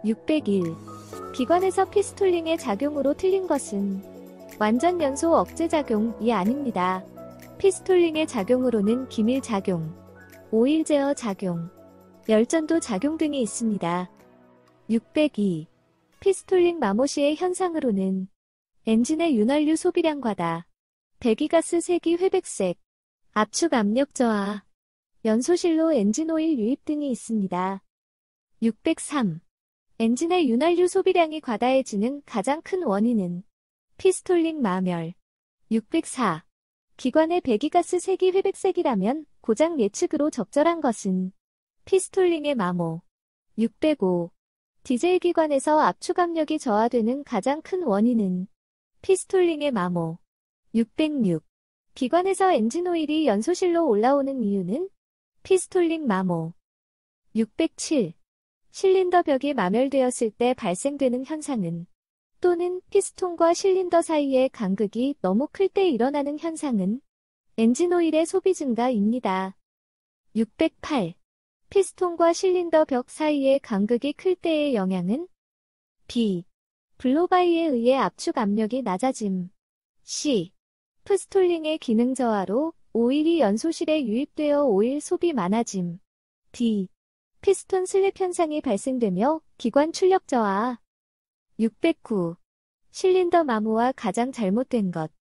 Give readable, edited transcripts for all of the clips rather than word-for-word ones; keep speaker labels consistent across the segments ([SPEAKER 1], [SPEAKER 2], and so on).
[SPEAKER 1] 601. 기관에서 피스톨링의 작용으로 틀린 것은 완전 연소 억제작용이 아닙니다. 피스톨링의 작용으로는 기밀작용, 오일 제어 작용, 열전도 작용 등이 있습니다. 602. 피스톨링 마모 시의 현상으로는 엔진의 윤활유 소비량 과다, 배기가스 세기 회백색, 압축 압력 저하, 연소실로 엔진 오일 유입 등이 있습니다. 603. 엔진의 윤활유 소비량이 과다해지는 가장 큰 원인은 피스톨링 마멸. 604. 기관의 배기가스 세기 회백색이라면 고장 예측으로 적절한 것은 피스톨링의 마모. 605. 디젤 기관에서 압축 압력이 저하되는 가장 큰 원인은 피스톨링의 마모. 606. 기관에서 엔진 오일이 연소실로 올라오는 이유는 피스톨링 마모. 607. 실린더 벽이 마멸되었을 때 발생되는 현상은 또는 피스톤과 실린더 사이의 간극이 너무 클 때 일어나는 현상은 엔진 오일의 소비 증가입니다. 608. 피스톤과 실린더 벽 사이의 간극이 클 때의 영향은 B. 블로바이에 의해 압축 압력이 낮아짐. C. 피스톨링의 기능 저하로 오일이 연소실에 유입되어 오일 소비 많아짐. D. 피스톤 슬립 현상이 발생되며 기관 출력 저하. 609. 실린더 마모와 가장 잘못된 것.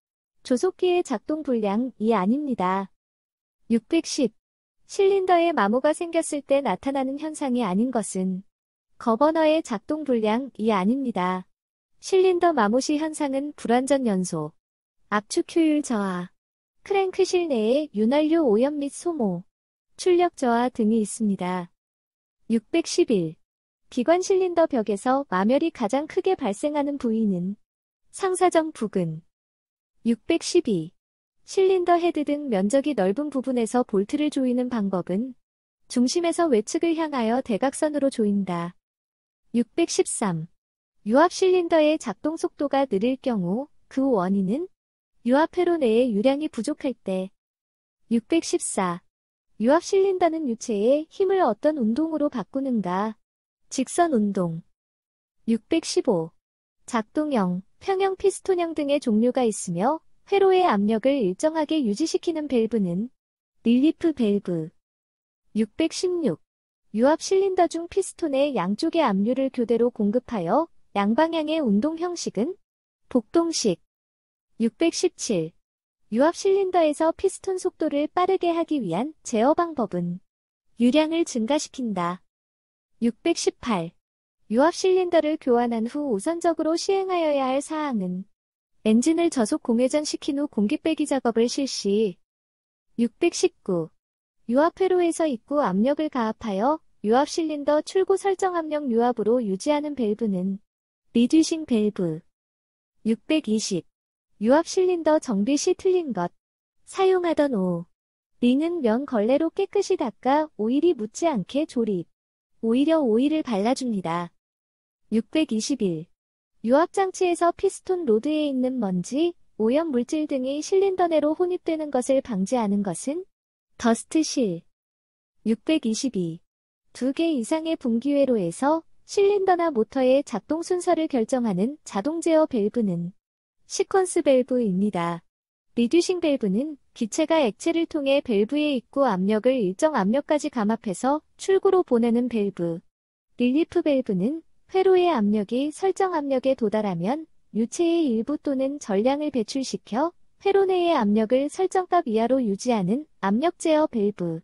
[SPEAKER 1] 조속기의 작동 불량이 아닙니다. 610. 실린더에 마모가 생겼을 때 나타나는 현상이 아닌 것은 거버너의 작동 불량이 아닙니다. 실린더 마모시 현상은 불완전 연소, 압축 효율 저하, 크랭크실 내의 윤활유 오염 및 소모, 출력 저하 등이 있습니다. 611. 기관 실린더 벽에서 마멸이 가장 크게 발생하는 부위는 상사정 부근. 612. 실린더 헤드 등 면적이 넓은 부분에서 볼트를 조이는 방법은 중심에서 외측을 향하여 대각선으로 조인다. 613. 유압 실린더의 작동 속도가 느릴 경우 그 원인은 유압 회로 내의 유량이 부족할 때. 614. 유압 실린더는 유체의 힘을 어떤 운동으로 바꾸는가? 직선 운동. 615. 작동형, 평형 피스톤형 등의 종류가 있으며 회로의 압력을 일정하게 유지시키는 밸브는 릴리프 밸브. 616. 유압 실린더 중 피스톤의 양쪽의 압류를 교대로 공급하여 양방향의 운동 형식은 복동식. 617. 유압 실린더에서 피스톤 속도를 빠르게 하기 위한 제어 방법은 유량을 증가시킨다. 618. 유압 실린더를 교환한 후 우선적으로 시행하여야 할 사항은 엔진을 저속 공회전시킨 후 공기 빼기 작업을 실시. 619. 유압 회로에서 입구 압력을 가압하여 유압 실린더 출구 설정 압력 유압으로 유지하는 밸브는 리듀싱 밸브. 620. 유압 실린더 정비 시 틀린 것. 사용하던 링은 면 걸레로 깨끗이 닦아 오일이 묻지 않게 조립. 오히려 오일을 발라줍니다. 621. 유압 장치에서 피스톤 로드에 있는 먼지, 오염 물질 등이 실린더 내로 혼입되는 것을 방지하는 것은 더스트실. 622. 2개 이상의 분기회로에서 실린더나 모터의 작동 순서를 결정하는 자동 제어 밸브는 시퀀스 밸브입니다. 리듀싱 밸브는 기체가 액체를 통해 밸브의 입구 압력을 일정 압력까지 감압해서 출구로 보내는 밸브. 릴리프 밸브는 회로의 압력이 설정 압력에 도달하면 유체의 일부 또는 전량을 배출시켜 회로 내의 압력을 설정값 이하로 유지하는 압력 제어 밸브.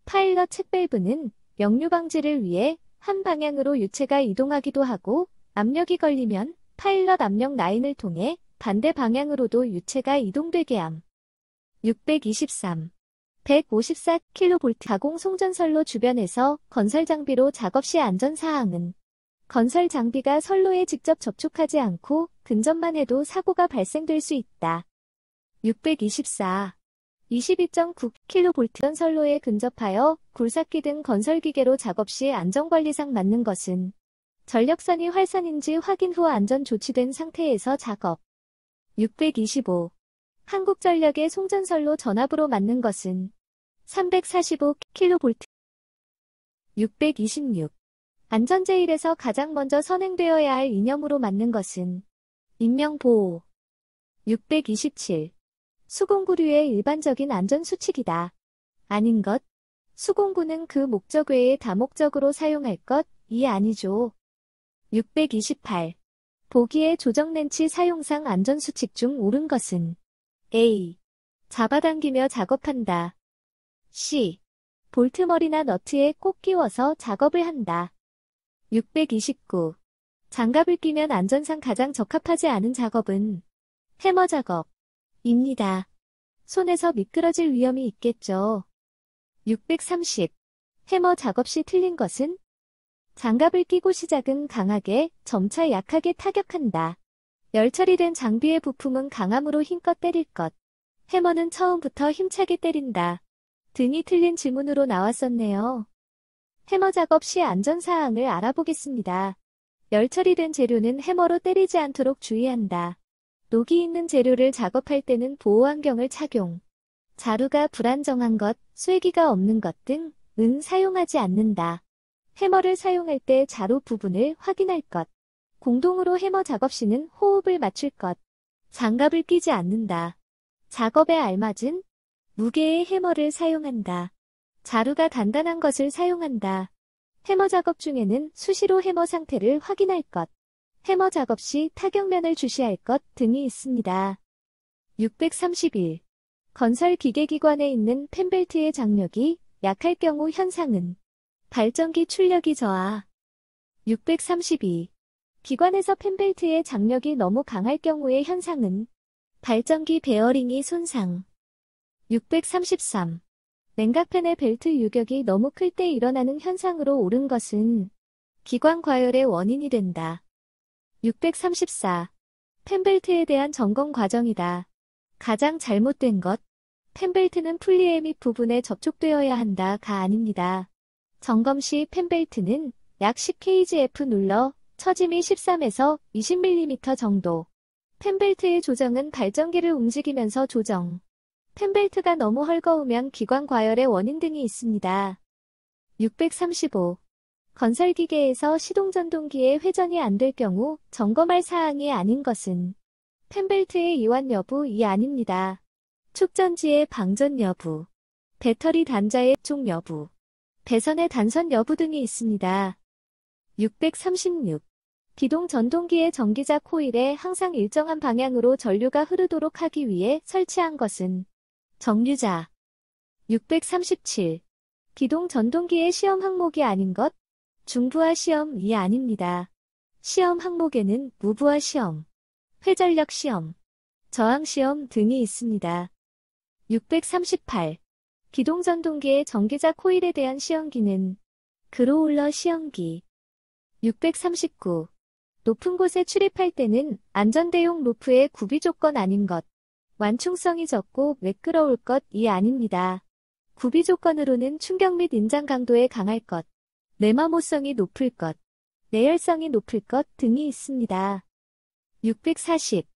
[SPEAKER 1] 파일럿 책 밸브는 역류 방지를 위해 한 방향으로 유체가 이동하기도 하고 압력이 걸리면 파일럿 압력 라인을 통해 반대 방향으로도 유체가 이동되게 함. 623. 154kV 가공 송전선로 주변에서 건설 장비로 작업 시 안전사항은 건설 장비가 선로에 직접 접촉하지 않고 근접만 해도 사고가 발생될 수 있다. 624. 22.9kV 선로에 근접하여 굴삭기 등 건설기계로 작업 시 안전관리상 맞는 것은 전력선이 활선인지 확인 후 안전 조치된 상태에서 작업. 625. 한국전력의 송전선로 전압으로 맞는 것은 345kV. 626. 안전제일에서 가장 먼저 선행되어야 할 이념으로 맞는 것은 인명보호. 627. 수공구류의 일반적인 안전수칙이다. 아닌 것. 수공구는 그 목적 외에 다목적으로 사용할 것이 아니죠. 628. 보기의 조정렌치 사용상 안전수칙 중 옳은 것은 A. 잡아당기며 작업한다. C. 볼트머리나 너트에 꼭 끼워서 작업을 한다. 629. 장갑을 끼면 안전상 가장 적합하지 않은 작업은 해머 작업입니다. 손에서 미끄러질 위험이 있겠죠. 630. 해머 작업 시 틀린 것은 장갑을 끼고 시작은 강하게, 점차 약하게 타격한다. 열 처리된 장비의 부품은 강함으로 힘껏 때릴 것. 해머는 처음부터 힘차게 때린다. 등이 틀린 질문으로 나왔었네요. 해머 작업 시 안전사항을 알아보겠습니다. 열 처리된 재료는 해머로 때리지 않도록 주의한다. 녹이 있는 재료를 작업할 때는 보호안경을 착용. 자루가 불안정한 것, 쐐기가 없는 것 등은 사용하지 않는다. 해머를 사용할 때 자루 부분을 확인할 것. 공동으로 해머 작업 시는 호흡을 맞출 것. 장갑을 끼지 않는다. 작업에 알맞은 무게의 해머를 사용한다. 자루가 단단한 것을 사용한다. 해머 작업 중에는 수시로 해머 상태를 확인할 것. 해머 작업 시 타격면을 주시할 것 등이 있습니다. 631. 건설 기계기관에 있는 펜벨트의 장력이 약할 경우 현상은 발전기 출력이 저하. 632. 기관에서 펜벨트의 장력이 너무 강할 경우의 현상은 발전기 베어링이 손상. 633. 냉각팬의 벨트 유격이 너무 클 때 일어나는 현상으로 옳은 것은 기관 과열의 원인이 된다. 634. 펜벨트에 대한 점검 과정이다. 가장 잘못된 것. 펜벨트는 풀리에 및 부분에 접촉되어야 한다가 아닙니다. 점검 시 펜벨트는 약 10kgf 눌러 처짐이 13에서 20mm 정도. 펜벨트의 조정은 발전기를 움직이면서 조정. 펜벨트가 너무 헐거우면 기관 과열의 원인 등이 있습니다. 635. 건설기계에서 시동전동기의 회전이 안 될 경우 점검할 사항이 아닌 것은 펜벨트의 이완 여부이 아닙니다. 축전지의 방전 여부, 배터리 단자의 쪽 여부, 배선의 단선 여부 등이 있습니다. 636. 기동 전동기의 전기자 코일에 항상 일정한 방향으로 전류가 흐르도록 하기 위해 설치한 것은 정류자. 637. 기동 전동기의 시험 항목이 아닌 것, 중부하 시험이 아닙니다. 시험 항목에는 무부하 시험, 회전력 시험, 저항 시험 등이 있습니다. 638. 기동 전동기의 전기자 코일에 대한 시험기는 그로울러 시험기. 639. 높은 곳에 출입할 때는 안전대용 로프의 구비 조건 아닌 것, 완충성이 적고 매끄러울 것이 아닙니다. 구비 조건으로는 충격 및 인장 강도에 강할 것, 내마모성이 높을 것, 내열성이 높을 것 등이 있습니다. 640.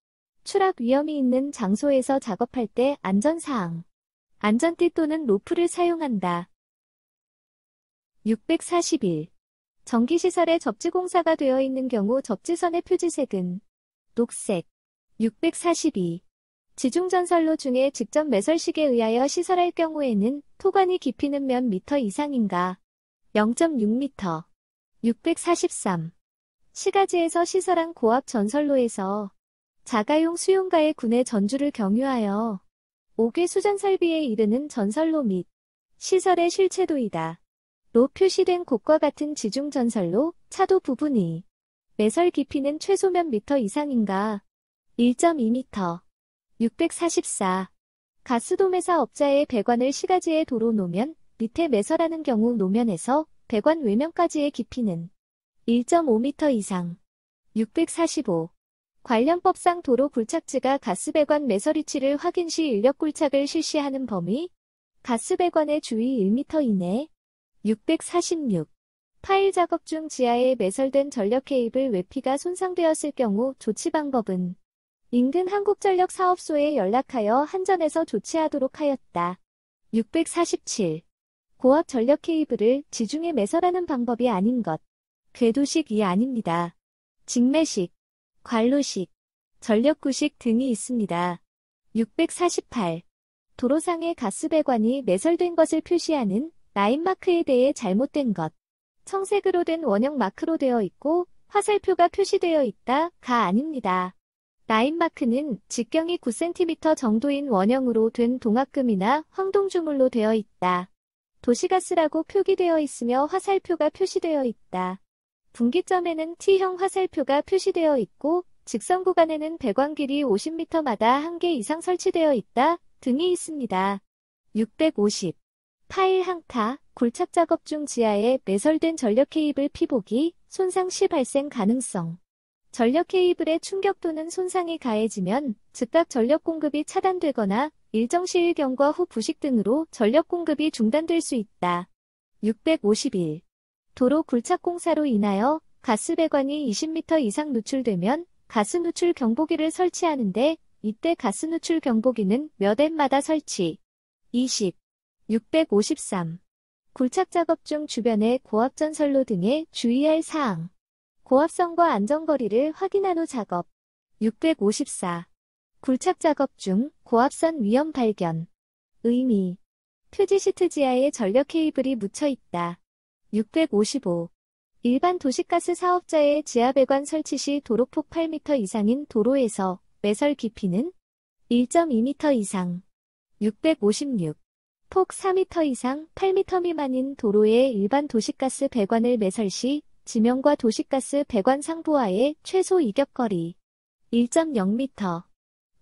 [SPEAKER 1] 추락 위험이 있는 장소에서 작업할 때 안전사항. 안전띠 또는 로프를 사용한다. 641. 전기시설에 접지공사가 되어 있는 경우 접지선의 표지색은 녹색. 642. 지중전선로 중에 직접 매설식에 의하여 시설할 경우에는 토관이 깊이는 몇 미터 이상인가? 0.6m. 643. 시가지에서 시설한 고압 전선로에서 자가용 수용가의 군의 전주를 경유하여 5개 수전 설비에 이르는 전선로 및 시설의 실체도이다. 로 표시된 곳과 같은 지중 전선로, 차도 부분이 매설 깊이는 최소 몇 미터 이상인가? 1.2m. 644. 가스도매사 업자의 배관을 시가지에 도로 노면 밑에 매설하는 경우 노면에서 배관 외면까지의 깊이는 1.5m 이상. 645. 관련법상 도로 굴착지가 가스배관 매설 위치를 확인 시 인력 굴착을 실시하는 범위. 가스배관의 주위 1m 이내. 646. 파일 작업 중 지하에 매설된 전력 케이블 외피가 손상되었을 경우 조치 방법은 인근 한국전력 사업소에 연락하여 한전에서 조치하도록 하였다. 647. 고압 전력 케이블을 지중해 매설하는 방법이 아닌 것. 궤도식이 아닙니다. 직매식, 관로식, 전력구식 등이 있습니다. 648. 도로상의 가스배관이 매설된 것을 표시하는 라인마크에 대해 잘못된 것. 청색으로 된 원형 마크로 되어 있고 화살표가 표시되어 있다가 아닙니다. 라인마크는 직경이 9cm 정도인 원형으로 된 동압금이나 황동주물로 되어 있다. 도시가스라고 표기되어 있으며 화살표가 표시되어 있다. 분기점에는 T형 화살표가 표시되어 있고 직선 구간에는 배관 길이 50m마다 1개 이상 설치되어 있다 등이 있습니다. 650. 파일 항타, 굴착 작업 중 지하에 매설된 전력 케이블 피복이 손상 시 발생 가능성. 전력 케이블의 충격 또는 손상이 가해지면 즉각 전력 공급이 차단되거나 일정 시일 경과 후 부식 등으로 전력 공급이 중단될 수 있다. 651. 도로 굴착 공사로 인하여 가스 배관이 20m 이상 누출되면 가스 누출 경보기를 설치하는데 이때 가스 누출 경보기는 몇 앰마다 설치. 20. 653. 굴착 작업 중 주변의 고압전 선로 등에 주의할 사항. 고압선과 안전거리를 확인한 후 작업. 654. 굴착 작업 중 고압선 위험 발견. 의미. 표지 시트 지하에 전력 케이블이 묻혀 있다. 655. 일반 도시가스 사업자의 지하 배관 설치 시 도로폭 8m 이상인 도로에서 매설 깊이는 1.2m 이상. 656. 폭 4m 이상 8m 미만인 도로에 일반 도시가스 배관을 매설 시 지면과 도시가스 배관 상부하의 최소 이격거리 1.0m.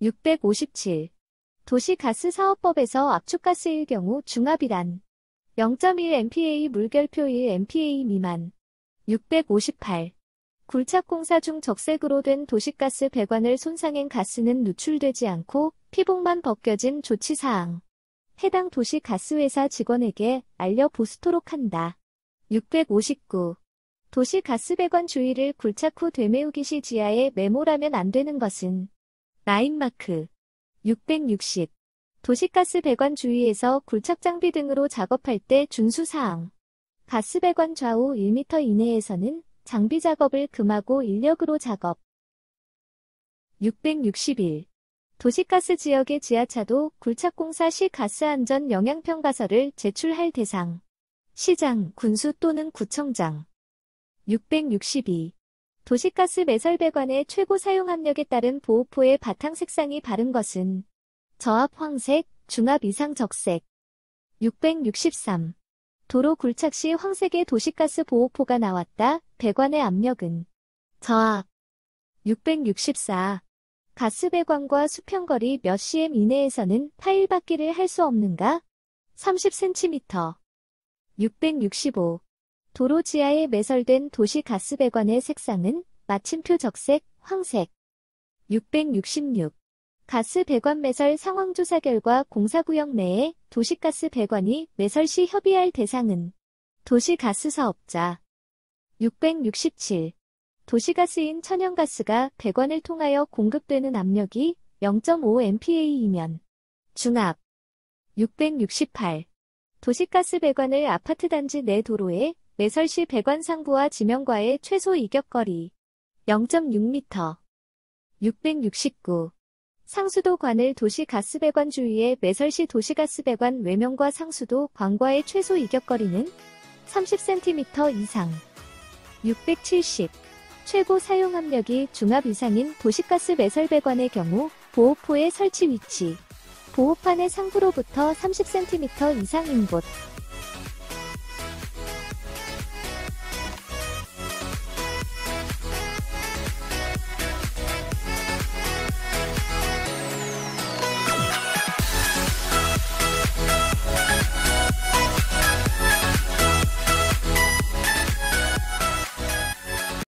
[SPEAKER 1] 657. 도시가스사업법에서 압축가스일 경우 중압이란 0.1mpa 물결표 1mpa 미만. 658. 굴착 공사 중 적색으로 된 도시가스 배관을 손상한 가스는 누출되지 않고 피복만 벗겨진 조치사항. 해당 도시가스회사 직원에게 알려 보수토록 한다. 659. 도시가스배관 주위를 굴착 후 되메우기 시 지하에 매몰하면 안 되는 것은 라인마크. 660. 도시가스 배관 주위에서 굴착 장비 등으로 작업할 때 준수사항. 가스배관 좌우 1m 이내에서는 장비 작업을 금하고 인력으로 작업. 661. 도시가스 지역의 지하차도 굴착 공사 시 가스안전 영향평가서를 제출할 대상. 시장, 군수 또는 구청장. 662. 도시가스 매설 배관의 최고 사용 압력에 따른 보호포의 바탕 색상이 바른 것은 저압 황색, 중압 이상 적색. 663. 도로 굴착 시 황색의 도시가스 보호포가 나왔다. 배관의 압력은 저압. 664. 가스 배관과 수평거리 몇 cm 이내에서는 파일 받기를 할 수 없는가? 30cm. 665. 도로 지하에 매설된 도시 가스 배관의 색상은 마침표 적색, 황색. 666. 가스 배관 매설 상황 조사 결과 공사구역 내에 도시가스 배관이 매설 시 협의할 대상은 도시가스 사업자. 667. 도시가스인 천연가스가 배관을 통하여 공급되는 압력이 0.5mpa 이면 중압. 668. 도시가스 배관을 아파트 단지 내 도로에 매설 시 배관 상부와 지면과의 최소 이격거리 0.6m. 669. 상수도 관을 도시가스 배관 주위에 매설 시 도시가스 배관 외면과 상수도 관과의 최소 이격거리는 30cm 이상. 670. 최고 사용 압력이 중압 이상인 도시가스 매설 배관의 경우 보호포의 설치 위치. 보호판의 상부로부터 30cm 이상인 곳.